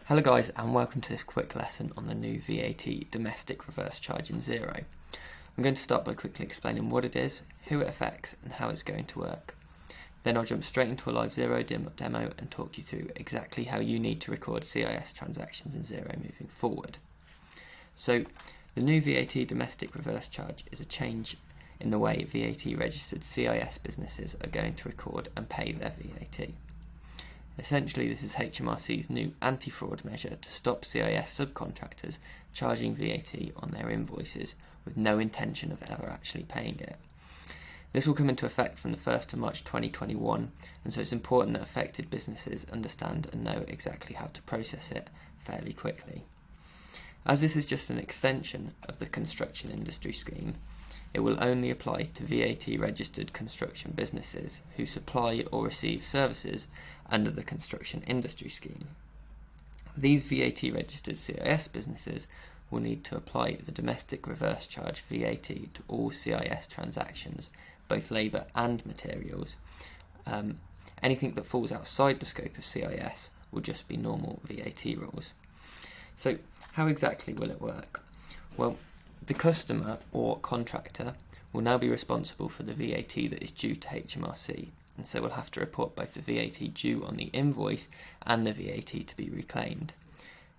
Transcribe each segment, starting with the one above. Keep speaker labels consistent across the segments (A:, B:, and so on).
A: Hello guys, and welcome to this quick lesson on the new VAT domestic reverse charge in Xero. I'm going to start by quickly explaining what it is, who it affects and how it's going to work. Then I'll jump straight into a live Xero demo and talk you through exactly how you need to record CIS transactions in Xero moving forward. So the new VAT domestic reverse charge is a change in the way VAT registered CIS businesses are going to record and pay their VAT. Essentially, this is HMRC's new anti-fraud measure to stop CIS subcontractors charging VAT on their invoices with no intention of ever actually paying it. This will come into effect from the 1st of March 2021, and so it's important that affected businesses understand and know exactly how to process it fairly quickly. As this is just an extension of the construction industry scheme, it will only apply to VAT registered construction businesses who supply or receive services under the construction industry scheme. These VAT registered CIS businesses will need to apply the domestic reverse charge VAT to all CIS transactions, both labour and materials. Anything that falls outside the scope of CIS will just be normal VAT rules. So how exactly will it work? Well, the customer or contractor will now be responsible for the VAT that is due to HMRC, and so will have to report both the VAT due on the invoice and the VAT to be reclaimed.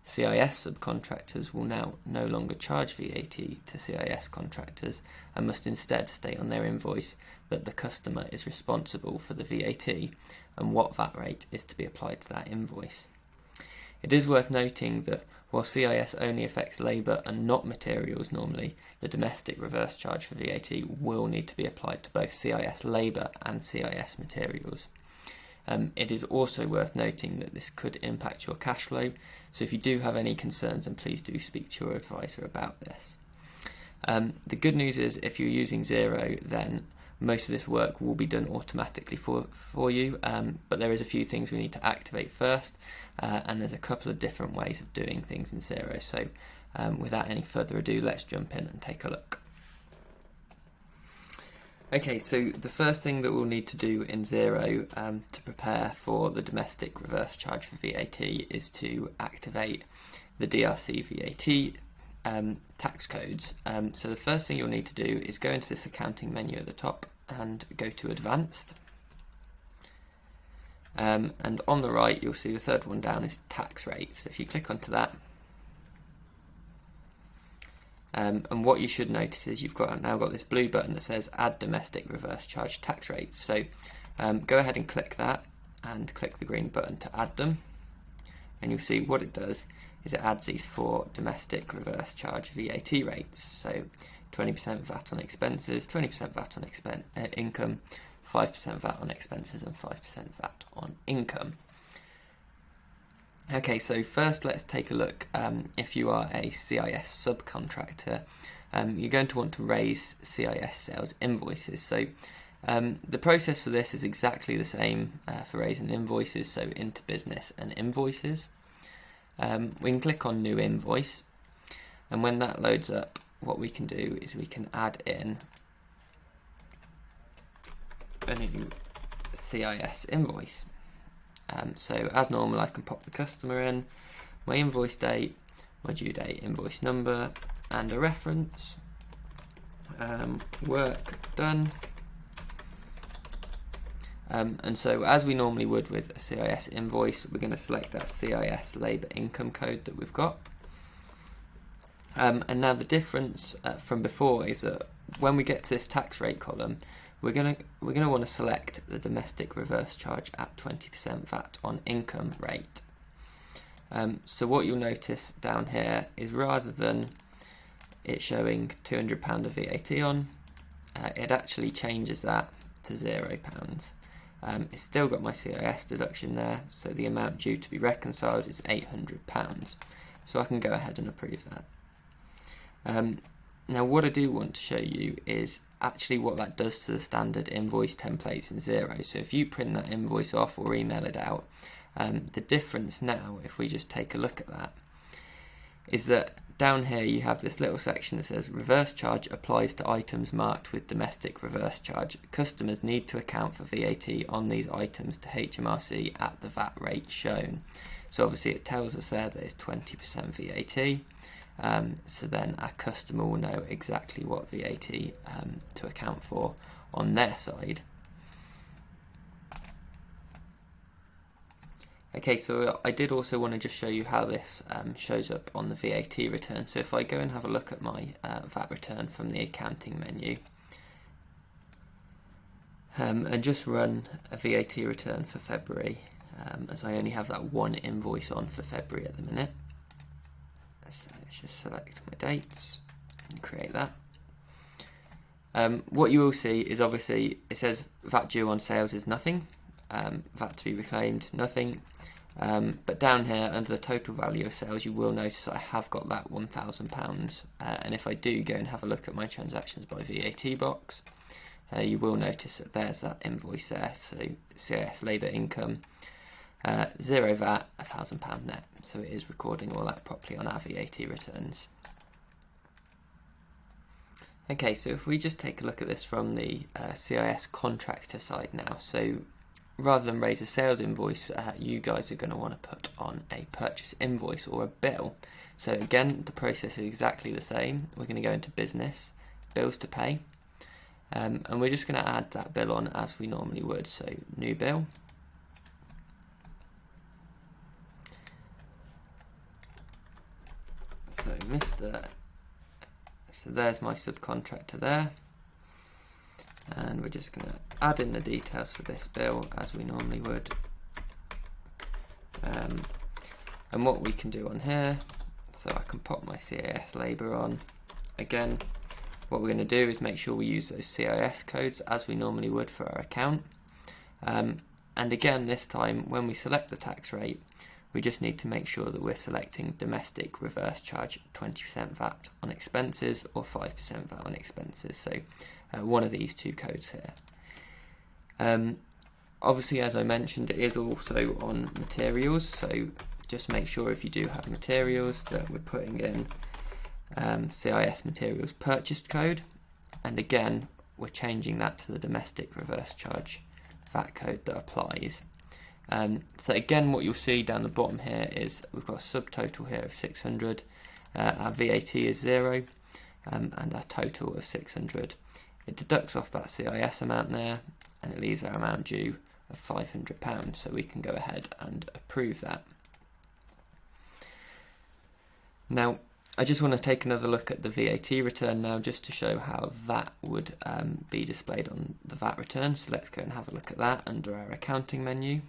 A: CIS subcontractors will now no longer charge VAT to CIS contractors and must instead state on their invoice that the customer is responsible for the VAT and what VAT rate is to be applied to that invoice. It is worth noting that while CIS only affects labour and not materials normally, the domestic reverse charge for VAT will need to be applied to both CIS labour and CIS materials. It is also worth noting that this could impact your cash flow, so if you do have any concerns, then please do speak to your advisor about this. The good news is if you're using Xero, then most of this work will be done automatically for you, but there is a few things we need to activate first, and there's a couple of different ways of doing things in Xero. So without any further ado, let's jump in and take a look. Okay, so the first thing that we'll need to do in Xero to prepare for the domestic reverse charge for VAT is to activate the DRC VAT tax codes. So the first thing you'll need to do is go into this accounting menu at the top and go to Advanced. And on the right, you'll see the third one down is tax rate. So if you click onto that, and what you should notice is you've now got this blue button that says Add Domestic Reverse Charge Tax Rates. So go ahead and click that and click the green button to add them. And you'll see what it does is it adds these 4 domestic reverse charge VAT rates. So 20% VAT on expenses, 20% VAT on income, 5% VAT on expenses and 5% VAT on income. Okay, so first let's take a look. If you are a CIS subcontractor, you're going to want to raise CIS sales invoices. So the process for this is exactly the same for raising invoices, so into business and invoices. We can click on New Invoice, and when that loads up, what we can do is we can add in a new CIS invoice. So as normal, I can pop the customer in, my invoice date, my due date, invoice number, and a reference. Work done. And so as we normally would with a CIS invoice, we're going to select that CIS labour income code that we've got. And now the difference from before is that when we get to this tax rate column, we're going to want to select the domestic reverse charge at 20% VAT on income rate. So what you'll notice down here is rather than it showing £200 of VAT on, it actually changes that to £0. It's still got my CIS deduction there, so the amount due to be reconciled is £800. So I can go ahead and approve that. Now what I do want to show you is actually what that does to the standard invoice templates in Xero. So if you print that invoice off or email it out, the difference now, if we just take a look at that, is that down here you have this little section that says reverse charge applies to items marked with domestic reverse charge. Customers need to account for VAT on these items to HMRC at the VAT rate shown. So obviously it tells us there that it's 20% VAT. So then our customer will know exactly what VAT to account for on their side. Okay, so I did also want to just show you how this shows up on the VAT return. So if I go and have a look at my VAT return from the accounting menu, and just run a VAT return for February, as I only have that one invoice on for February at the minute. So let's just select my dates and create that. What you will see is obviously it says VAT due on sales is nothing, VAT to be reclaimed, nothing. But down here under the total value of sales, you will notice that I have got that £1,000. And if I do go and have a look at my transactions by VAT box, you will notice that there's that invoice there. So CIS labour income, zero VAT, £1,000 net. So it is recording all that properly on our VAT returns. Okay, so if we just take a look at this from the CIS contractor side now. So rather than raise a sales invoice, you guys are going to want to put on a purchase invoice or a bill. So again, the process is exactly the same. We're going to go into business, bills to pay, and we're just going to add that bill on as we normally would. So new bill. So so there's my subcontractor there. And we're just going to add in the details for this bill as we normally would. And what we can do on here, so I can pop my CIS labour on. Again, what we're going to do is make sure we use those CIS codes as we normally would for our account. And again, this time when we select the tax rate, we just need to make sure that we're selecting domestic reverse charge 20% VAT on expenses or 5% VAT on expenses. So one of these two codes here. Obviously, as I mentioned, it is also on materials, so just make sure if you do have materials that we're putting in CIS materials purchased code, and again we're changing that to the domestic reverse charge VAT code that applies. So again, what you'll see down the bottom here is we've got a subtotal here of 600, our VAT is 0, and our total of 600. It deducts off that CIS amount there, and it leaves our amount due of £500, so we can go ahead and approve that. Now, I just want to take another look at the VAT return now, just to show how that would be displayed on the VAT return. So let's go and have a look at that under our accounting menu.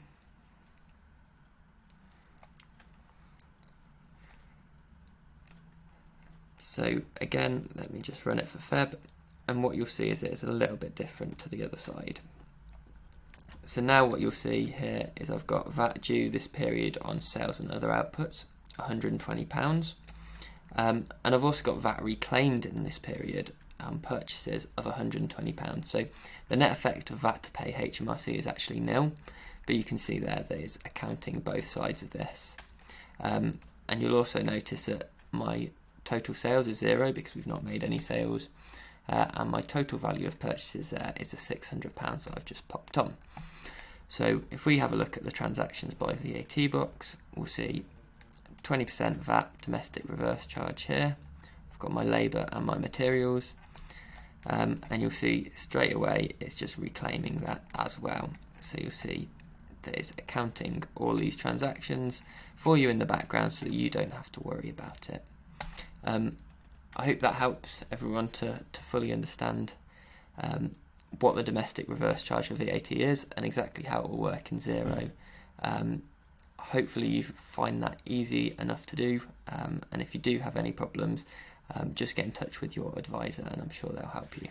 A: So again, let me just run it for Feb, and what you'll see is it's a little bit different to the other side. So now what you'll see here is I've got VAT due this period on sales and other outputs, £120, and I've also got VAT reclaimed in this period on purchases of £120. So the net effect of VAT to pay HMRC is actually nil, but you can see there that it's accounting both sides of this. And you'll also notice that my total sales is 0 because we've not made any sales, and my total value of purchases there is the £600 that I've just popped on. So if we have a look at the transactions by VAT box, we'll see 20% VAT domestic reverse charge here. I've got my labour and my materials, and you'll see straight away it's just reclaiming that as well. So you'll see that it's accounting all these transactions for you in the background so that you don't have to worry about it. I hope that helps everyone to fully understand what the domestic reverse charge for VAT is and exactly how it will work in Xero. Hopefully you find that easy enough to do, and if you do have any problems, just get in touch with your advisor and I'm sure they'll help you.